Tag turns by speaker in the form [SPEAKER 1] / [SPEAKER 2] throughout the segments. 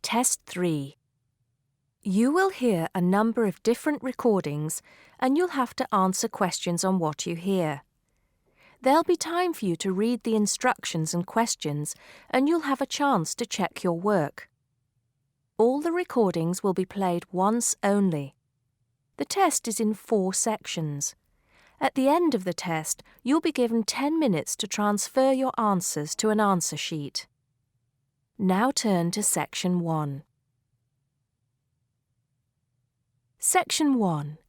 [SPEAKER 1] Test 3. You will hear a number of different recordings and you'll have to answer questions on what you hear. There'll be time for you to read the instructions and questions and you'll have a chance to check your work. All the recordings will be played once only. The test is in 4 sections. At the end of the test, you'll be given 10 minutes to transfer your answers to an answer sheet. Now turn to Section 1. Section 1.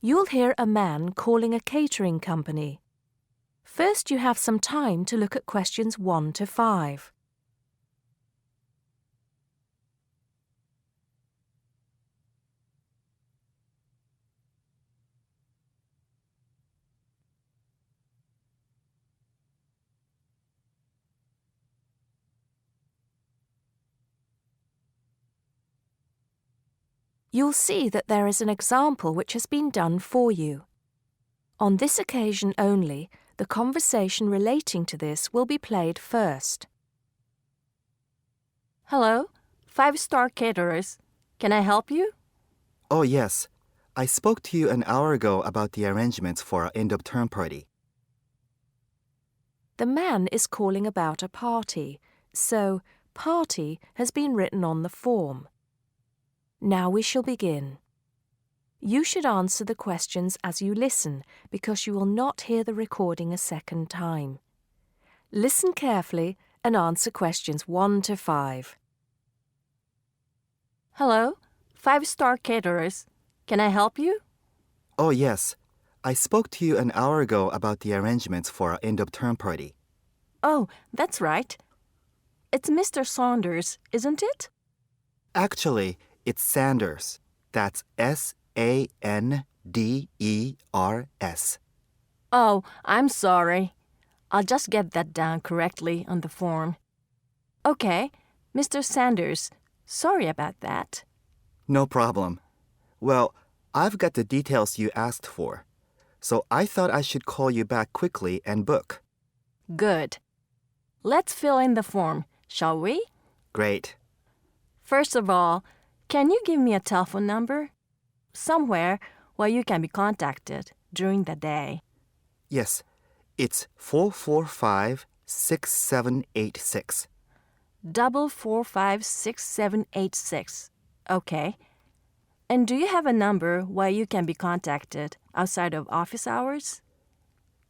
[SPEAKER 1] You'll hear a man calling a catering company. First, you have some time to look at questions 1 to 5. You'll see that there is an example which has been done for you. On this occasion only, the conversation relating to this will be played first.
[SPEAKER 2] Hello, 5-star caterers. Can I help you?
[SPEAKER 3] Oh, yes. I spoke to you an hour ago about the arrangements for our end-of-term party.
[SPEAKER 1] The man is calling about a party, so party has been written on the form. Now we shall begin. You should answer the questions as you listen because you will not hear the recording a second time. Listen carefully and answer questions 1 to 5.
[SPEAKER 2] Hello, 5-star caterers. Can I help you?
[SPEAKER 3] Oh, yes. I spoke to you an hour ago about the arrangements for our end-of-term party.
[SPEAKER 2] Oh, that's right. It's Mr. Saunders, isn't it?
[SPEAKER 3] Actually, it's Sanders. That's S-A-N-D-E-R-S.
[SPEAKER 2] Oh, I'm sorry. I'll just get that down correctly on the form. Okay, Mr. Sanders, sorry about that.
[SPEAKER 3] No problem. Well, I've got the details you asked for, so I thought I should call you back quickly and book.
[SPEAKER 2] Good. Let's fill in the form, shall we?
[SPEAKER 3] Great.
[SPEAKER 2] First of all, can you give me a telephone number? Somewhere where you can be contacted during the day.
[SPEAKER 3] Yes, it's 445-6786.
[SPEAKER 2] 445-6786. Okay. And do you have a number where you can be contacted outside of office hours?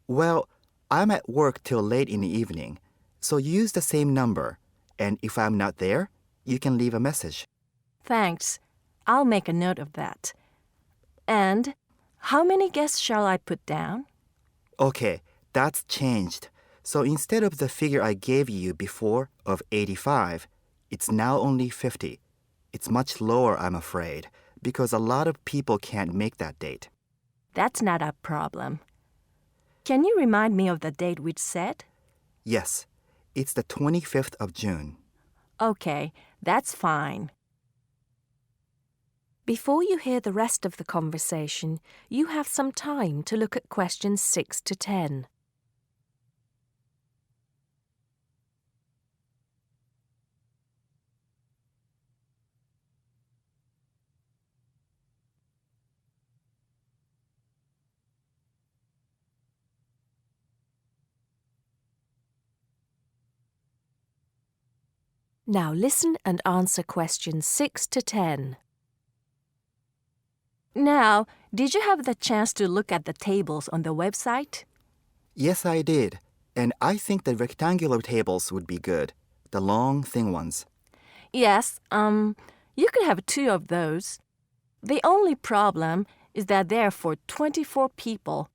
[SPEAKER 3] Well, I'm at work till late in the evening, so use the same number, and if I'm not there, you can leave a message.
[SPEAKER 2] Thanks. I'll make a note of that. And how many guests shall I put down?
[SPEAKER 3] Okay, that's changed. So instead of the figure I gave you before of 85, it's now only 50. It's much lower, I'm afraid, because a lot of people can't make that date.
[SPEAKER 2] That's not a problem. Can you remind me of the date we'd set?
[SPEAKER 3] Yes, it's the 25th of June.
[SPEAKER 2] Okay, that's fine.
[SPEAKER 1] Before you hear the rest of the conversation, you have some time to look at questions 6 to 10. Now listen and answer questions 6 to 10.
[SPEAKER 2] Now, did you have the chance to look at the tables on the website?
[SPEAKER 3] Yes, I did. And I think the rectangular tables would be good. The long, thin ones.
[SPEAKER 2] Yes, you could have 2 of those. The only problem is that they're for 24 people.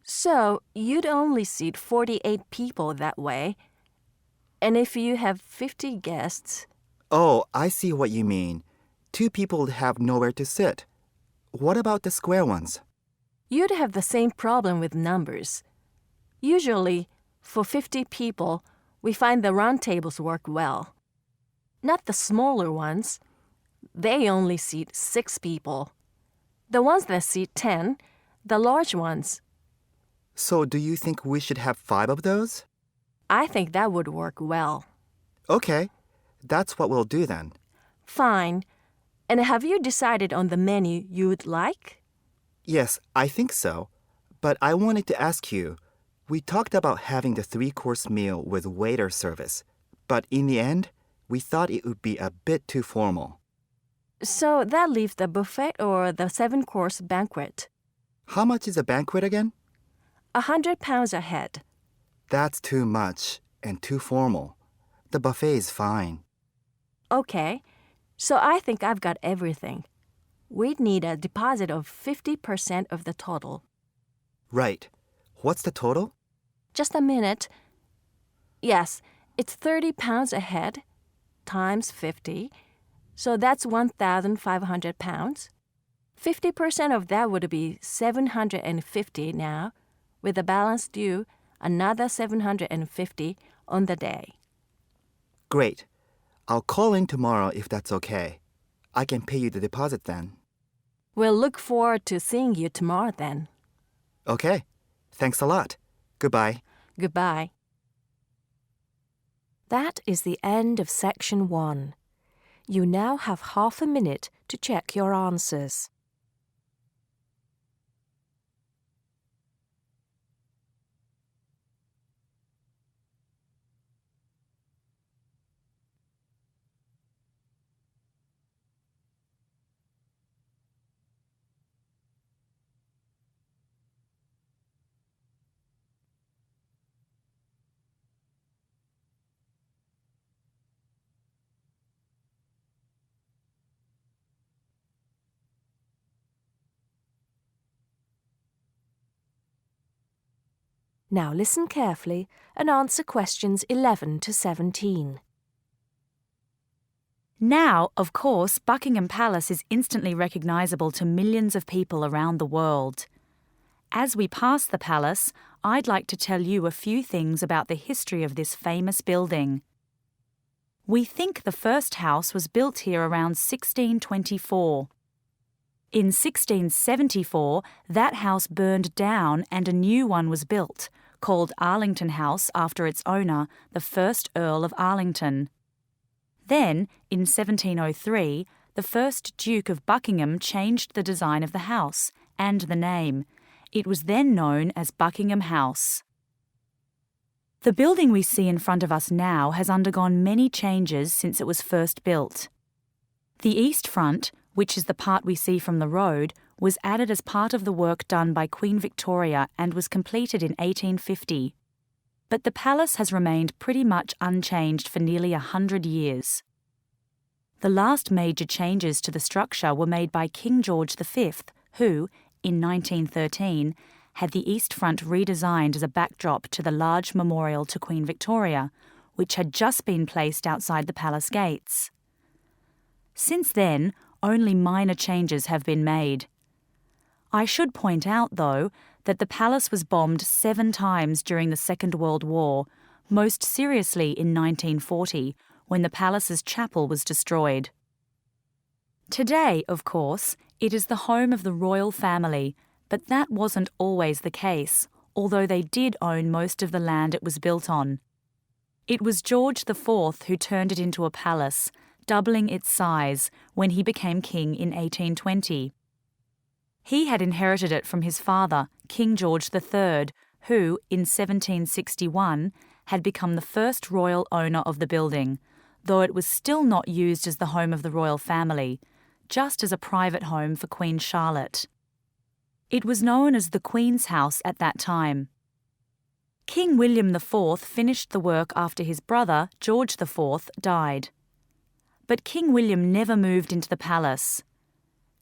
[SPEAKER 2] So, you'd only seat 48 people that way. And if you have 50 guests...
[SPEAKER 3] Oh, I see what you mean. 2 people would have nowhere to sit. What about the square ones?
[SPEAKER 2] You'd have the same problem with numbers. Usually, for 50 people, we find the round tables work well. Not the smaller ones. They only seat 6 people. The ones that seat 10, the large ones.
[SPEAKER 3] So do you think we should have 5 of those?
[SPEAKER 2] I think that would work well.
[SPEAKER 3] Okay, that's what we'll do then.
[SPEAKER 2] Fine. And have you decided on the menu you would like?
[SPEAKER 3] Yes, I think so. But I wanted to ask you, we talked about having the 3-course meal with waiter service, but in the end, we thought it would be a bit too formal.
[SPEAKER 2] So that leaves the buffet or the 7-course banquet.
[SPEAKER 3] How much is a banquet again?
[SPEAKER 2] £100 a head.
[SPEAKER 3] That's too much and too formal. The buffet is fine.
[SPEAKER 2] Okay, so I think I've got everything. We'd need a deposit of 50% of the total.
[SPEAKER 3] Right. What's the total?
[SPEAKER 2] Just a minute. Yes, it's £30 a head times 50. So that's £1,500. 50% of that would be $750 now, with the balance due another $750 on the day.
[SPEAKER 3] Great. I'll call in tomorrow if that's okay. I can pay you the deposit then.
[SPEAKER 2] We'll look forward to seeing you tomorrow then.
[SPEAKER 3] Okay. Thanks a lot. Goodbye.
[SPEAKER 2] Goodbye.
[SPEAKER 1] That is the end of section 1. You now have half a minute to check your answers. Now listen carefully and answer questions 11 to 17.
[SPEAKER 4] Now, of course, Buckingham Palace is instantly recognisable to millions of people around the world. As we pass the palace, I'd like to tell you a few things about the history of this famous building. We think the first house was built here around 1624. In 1674, that house burned down and a new one was built, called Arlington House after its owner, the first Earl of Arlington. Then, in 1703, the first Duke of Buckingham changed the design of the house and the name. It was then known as Buckingham House. The building we see in front of us now has undergone many changes since it was first built. The east front, which is the part we see from the road, was added as part of the work done by Queen Victoria and was completed in 1850. But the palace has remained pretty much unchanged for nearly 100 years. The last major changes to the structure were made by King George V, who, in 1913, had the east front redesigned as a backdrop to the large memorial to Queen Victoria, which had just been placed outside the palace gates. Since then, only minor changes have been made. I should point out, though, that the palace was bombed 7 times during the Second World War, most seriously in 1940, when the palace's chapel was destroyed. Today, of course, it is the home of the royal family, but that wasn't always the case, although they did own most of the land it was built on. It was George IV who turned it into a palace, doubling its size when he became king in 1820. He had inherited it from his father, King George III, who, in 1761, had become the first royal owner of the building, though it was still not used as the home of the royal family, just as a private home for Queen Charlotte. It was known as the Queen's House at that time. King William IV finished the work after his brother, George IV, died. But King William never moved into the palace.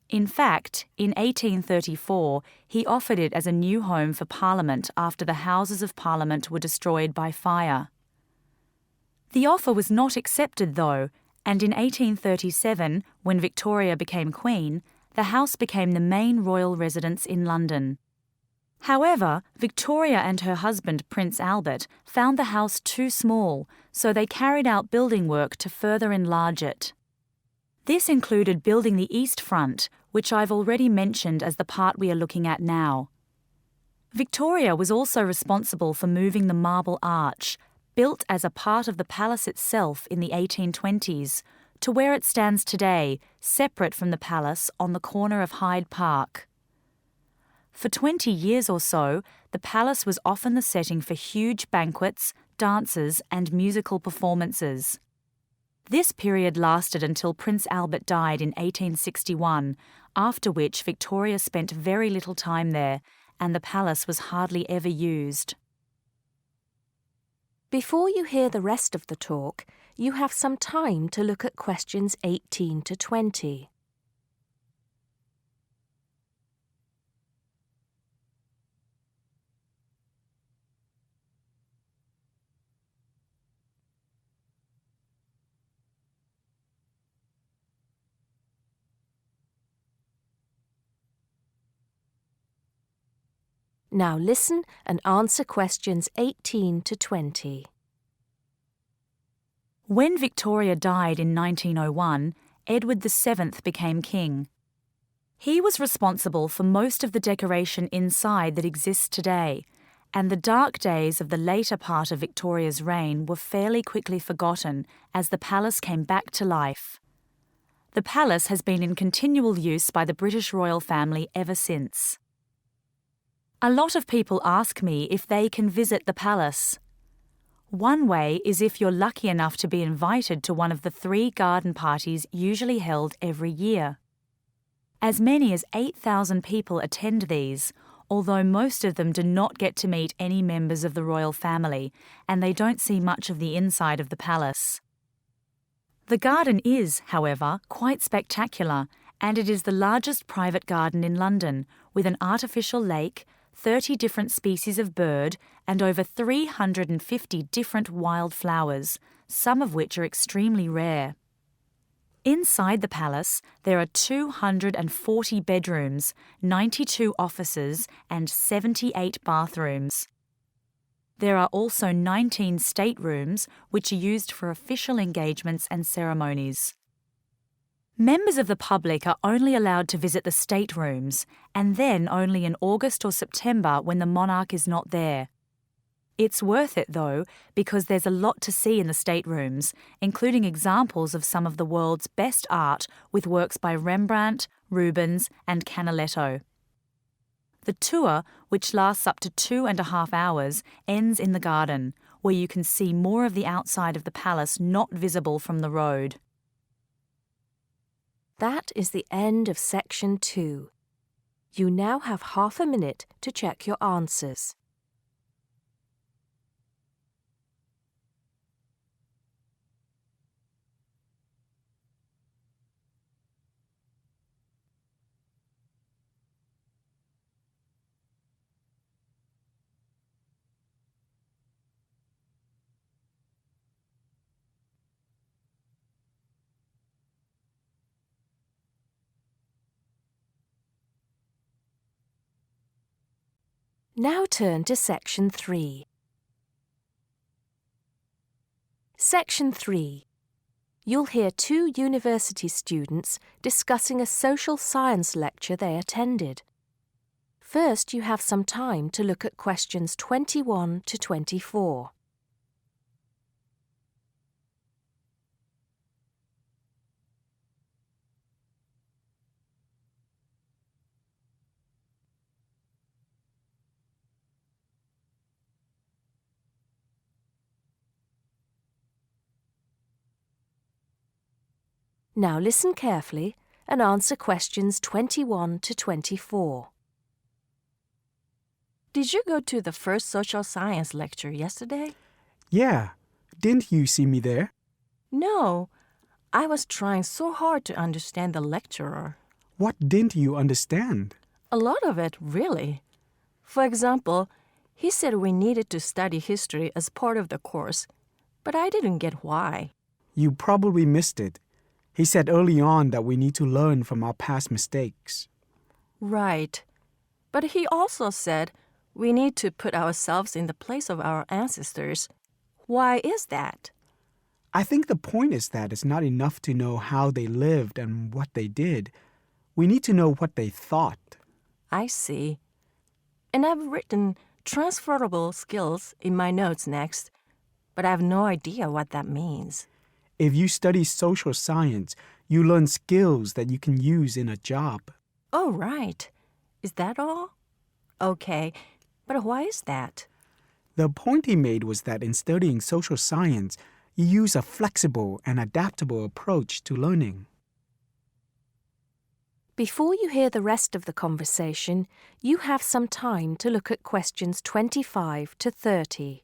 [SPEAKER 4] In fact, in 1834, he offered it as a new home for Parliament after the Houses of Parliament were destroyed by fire. The offer was not accepted, though, and in 1837, when Victoria became Queen, the house became the main royal residence in London. However, Victoria and her husband, Prince Albert, found the house too small, so they carried out building work to further enlarge it. This included building the east front, which I've already mentioned as the part we are looking at now. Victoria was also responsible for moving the Marble Arch, built as a part of the palace itself in the 1820s, to where it stands today, separate from the palace on the corner of Hyde Park. For 20 years or so, the palace was often the setting for huge banquets, dances, and musical performances. This period lasted until Prince Albert died in 1861, after which Victoria spent very little time there, and the palace was hardly ever used.
[SPEAKER 1] Before you hear the rest of the talk, you have some time to look at questions 18 to 20. Now listen and answer questions 18 to 20.
[SPEAKER 4] When Victoria died in 1901, Edward VII became king. He was responsible for most of the decoration inside that exists today, and the dark days of the later part of Victoria's reign were fairly quickly forgotten as the palace came back to life. The palace has been in continual use by the British royal family ever since. A lot of people ask me if they can visit the palace. One way is if you're lucky enough to be invited to one of the 3 garden parties usually held every year. As many as 8,000 people attend these, although most of them do not get to meet any members of the royal family, and they don't see much of the inside of the palace. The garden is, however, quite spectacular, and it is the largest private garden in London, with an artificial lake, 30 different species of bird, and over 350 different wild flowers, some of which are extremely rare. Inside the palace, there are 240 bedrooms, 92 offices, and 78 bathrooms. There are also 19 staterooms, which are used for official engagements and ceremonies. Members of the public are only allowed to visit the staterooms, and then only in August or September when the monarch is not there. It's worth it, though, because there's a lot to see in the staterooms, including examples of some of the world's best art with works by Rembrandt, Rubens, and Canaletto. The tour, which lasts up to 2.5 hours, ends in the garden, where you can see more of the outside of the palace not visible from the road.
[SPEAKER 1] That is the end of section 2. You now have half a minute to check your answers. Now turn to section 3. Section 3. You'll hear 2 university students discussing a social science lecture they attended. First, you have some time to look at questions 21 to 24. Now listen carefully and answer questions 21 to 24.
[SPEAKER 2] Did you go to the first social science lecture yesterday?
[SPEAKER 5] Yeah. Didn't you see me there?
[SPEAKER 2] No. I was trying so hard to understand the lecturer.
[SPEAKER 5] What didn't you understand?
[SPEAKER 2] A lot of it, really. For example, he said we needed to study history as part of the course, but I didn't get why.
[SPEAKER 5] You probably missed it. He said early on that we need to learn from our past mistakes.
[SPEAKER 2] Right. But he also said we need to put ourselves in the place of our ancestors. Why is that?
[SPEAKER 5] I think the point is that it's not enough to know how they lived and what they did. We need to know what they thought.
[SPEAKER 2] I see. And I've written transferable skills in my notes next, but I have no idea what that means.
[SPEAKER 5] If you study social science, you learn skills that you can use in a job.
[SPEAKER 2] Oh, right. Is that all? Okay, but why is that?
[SPEAKER 5] The point he made was that in studying social science, you use a flexible and adaptable approach to learning.
[SPEAKER 1] Before you hear the rest of the conversation, you have some time to look at questions 25 to 30.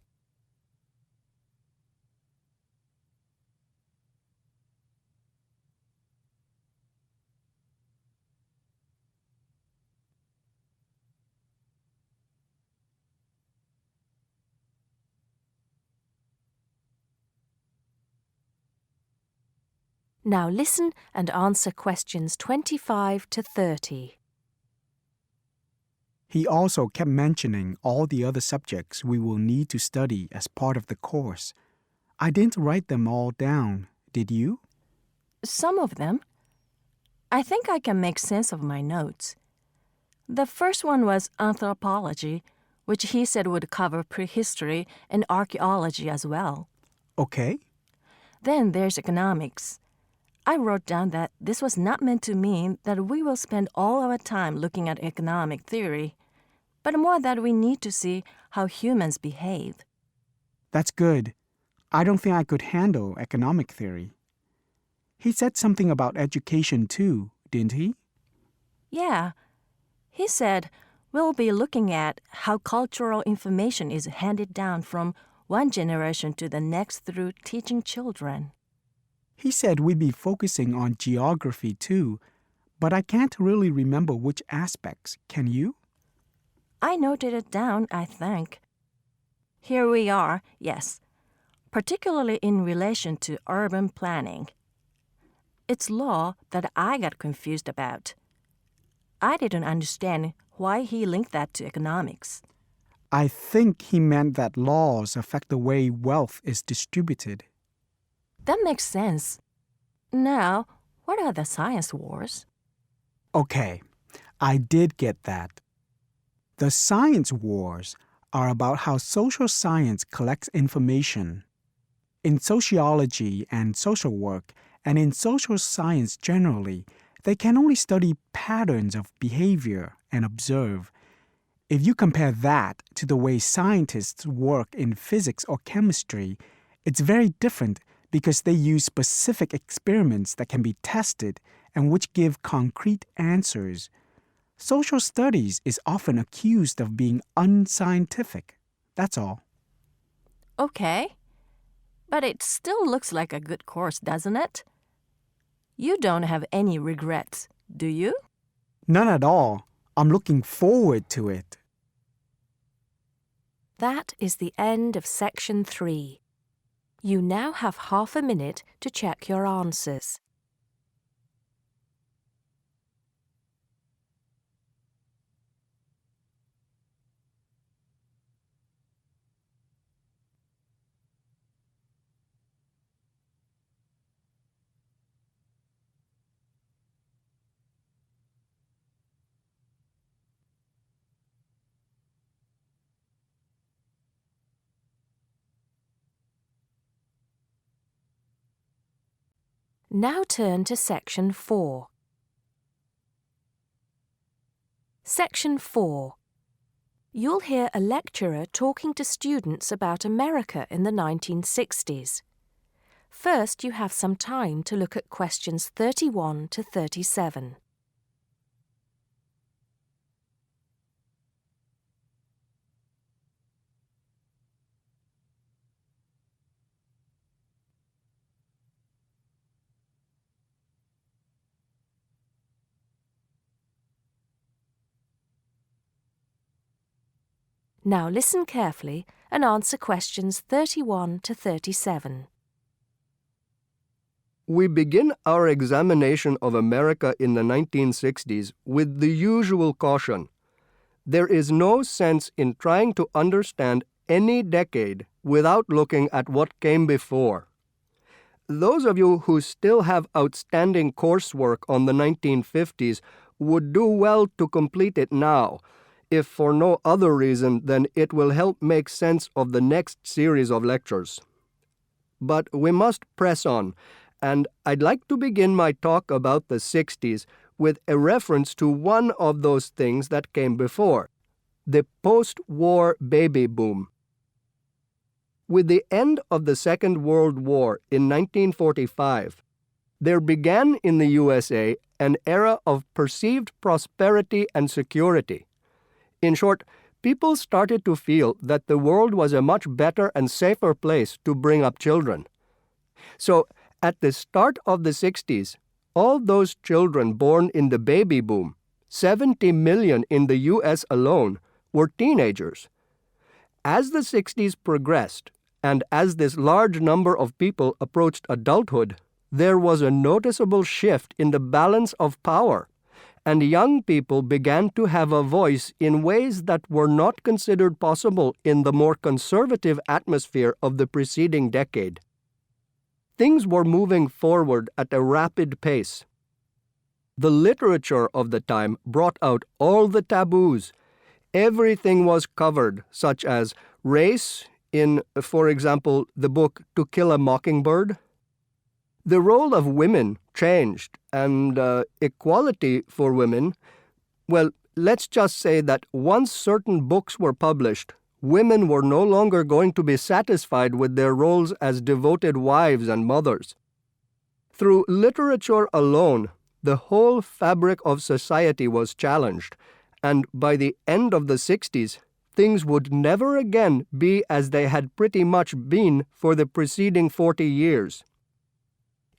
[SPEAKER 1] Now listen and answer questions 25 to 30.
[SPEAKER 5] He also kept mentioning all the other subjects we will need to study as part of the course. I didn't write them all down, did you?
[SPEAKER 2] Some of them. I think I can make sense of my notes. The first one was anthropology, which he said would cover prehistory and archaeology as well.
[SPEAKER 5] Okay.
[SPEAKER 2] Then there's economics. I wrote down that this was not meant to mean that we will spend all our time looking at economic theory, but more that we need to see how humans behave.
[SPEAKER 5] That's good. I don't think I could handle economic theory. He said something about education too, didn't he?
[SPEAKER 2] Yeah. He said we'll be looking at how cultural information is handed down from one generation to the next through teaching children.
[SPEAKER 5] He said we'd be focusing on geography too, but I can't really remember which aspects. Can you?
[SPEAKER 2] I noted it down, I think. Here we are, yes, particularly in relation to urban planning. It's law that I got confused about. I didn't understand why he linked that to economics.
[SPEAKER 5] I think he meant that laws affect the way wealth is distributed.
[SPEAKER 2] That makes sense. Now, what are the science wars?
[SPEAKER 5] Okay, I did get that. The science wars are about how social science collects information. In sociology and social work, and in social science generally, they can only study patterns of behavior and observe. If you compare that to the way scientists work in physics or chemistry, it's very different because they use specific experiments that can be tested and which give concrete answers. Social studies is often accused of being unscientific. That's all.
[SPEAKER 2] Okay. But it still looks like a good course, doesn't it? You don't have any regrets, do you?
[SPEAKER 5] None at all. I'm looking forward to it.
[SPEAKER 1] That is the end of section 3. You now have half a minute to check your answers. Now turn to section 4. Section 4. You'll hear a lecturer talking to students about America in the 1960s. First, you have some time to look at questions 31 to 37. Now listen carefully and answer questions 31 to 37.
[SPEAKER 6] We begin our examination of America in the 1960s with the usual caution. There is no sense in trying to understand any decade without looking at what came before. Those of you who still have outstanding coursework on the 1950s would do well to complete it now, if for no other reason than it will help make sense of the next series of lectures. but we must press on, and I'd like to begin my talk about the 60s with a reference to one of those things that came before, the post-war baby boom. With the end of the Second World War in 1945, there began in the USA an era of perceived prosperity and security. In short, people started to feel that the world was a much better and safer place to bring up children. So, at the start of the 60s, all those children born in the baby boom, 70 million in the US alone, were teenagers. As the 60s progressed, and as this large number of people approached adulthood, there was a noticeable shift in the balance of power, and young people began to have a voice in ways that were not considered possible in the more conservative atmosphere of the preceding decade. Things were moving forward at a rapid pace. The literature of the time brought out all the taboos. Everything was covered, such as race in, for example, the book To Kill a Mockingbird. The role of women changed, and equality for women, well, let's just say that once certain books were published, women were no longer going to be satisfied with their roles as devoted wives and mothers. Through literature alone, the whole fabric of society was challenged, and by the end of the 60s, things would never again be as they had pretty much been for the preceding 40 years.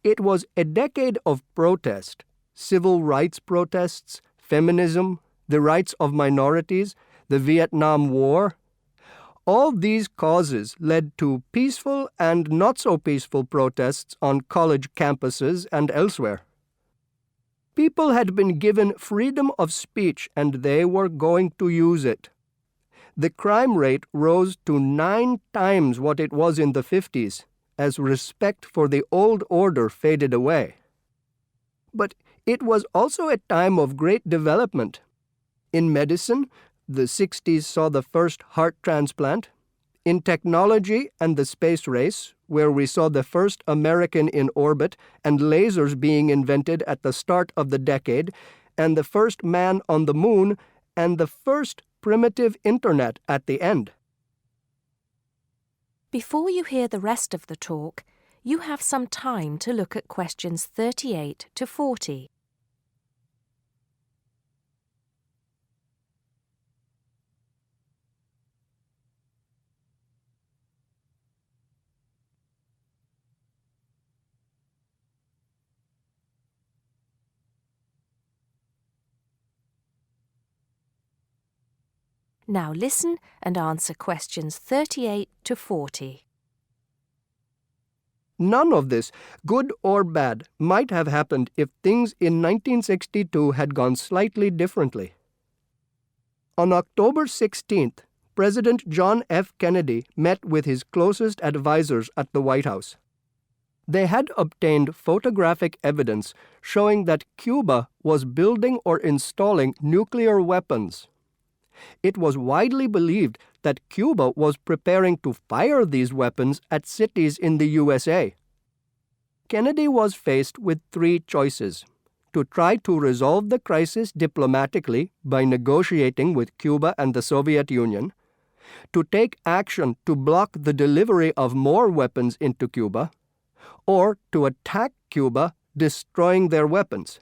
[SPEAKER 6] It was a decade of protest, civil rights protests, feminism, the rights of minorities, the Vietnam War. All these causes led to peaceful and not so peaceful protests on college campuses and elsewhere. People had been given freedom of speech and they were going to use it. The crime rate rose to 9 times what it was in the 50s, as respect for the old order faded away. But it was also a time of great development. In medicine, the 60s saw the first heart transplant. In technology and the space race, where we saw the first American in orbit and lasers being invented at the start of the decade, and the first man on the moon, and the first primitive internet at the end.
[SPEAKER 1] Before you hear the rest of the talk, you have some time to look at questions 38 to 40. Now listen and answer questions 38 to 40.
[SPEAKER 6] None of this, good or bad, might have happened if things in 1962 had gone slightly differently. On October 16th, President John F. Kennedy met with his closest advisors at the White House. They had obtained photographic evidence showing that Cuba was building or installing nuclear weapons. It was widely believed that Cuba was preparing to fire these weapons at cities in the USA. Kennedy was faced with 3 choices: to try to resolve the crisis diplomatically by negotiating with Cuba and the Soviet Union, to take action to block the delivery of more weapons into Cuba, or to attack Cuba, destroying their weapons.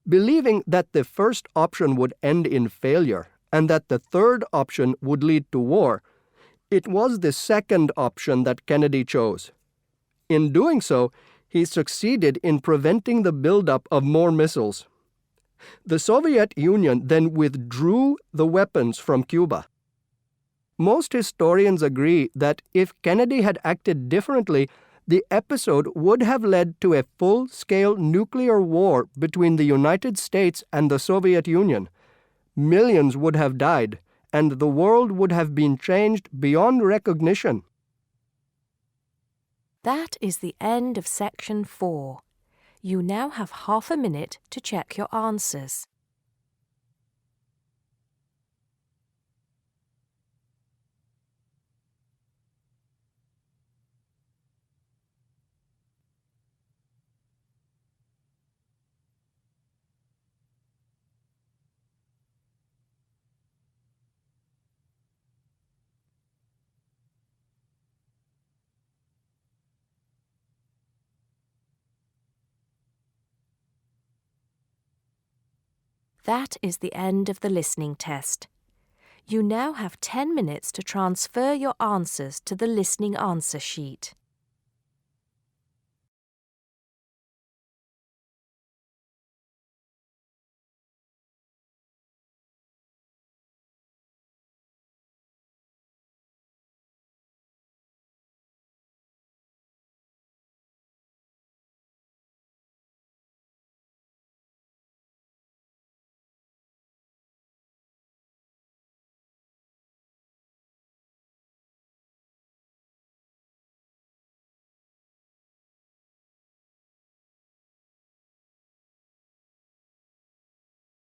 [SPEAKER 6] Believing that the first option would end in failure and that the third option would lead to war, it was the second option that Kennedy chose. In doing so, he succeeded in preventing the buildup of more missiles. The Soviet Union then withdrew the weapons from Cuba. Most historians agree that if Kennedy had acted differently, the episode would have led to a full-scale nuclear war between the United States and the Soviet Union. Millions would have died, and the world would have been changed beyond recognition.
[SPEAKER 1] That is the end of section 4. You now have half a minute to check your answers. That is the end of the listening test. You now have 10 minutes to transfer your answers to the listening answer sheet.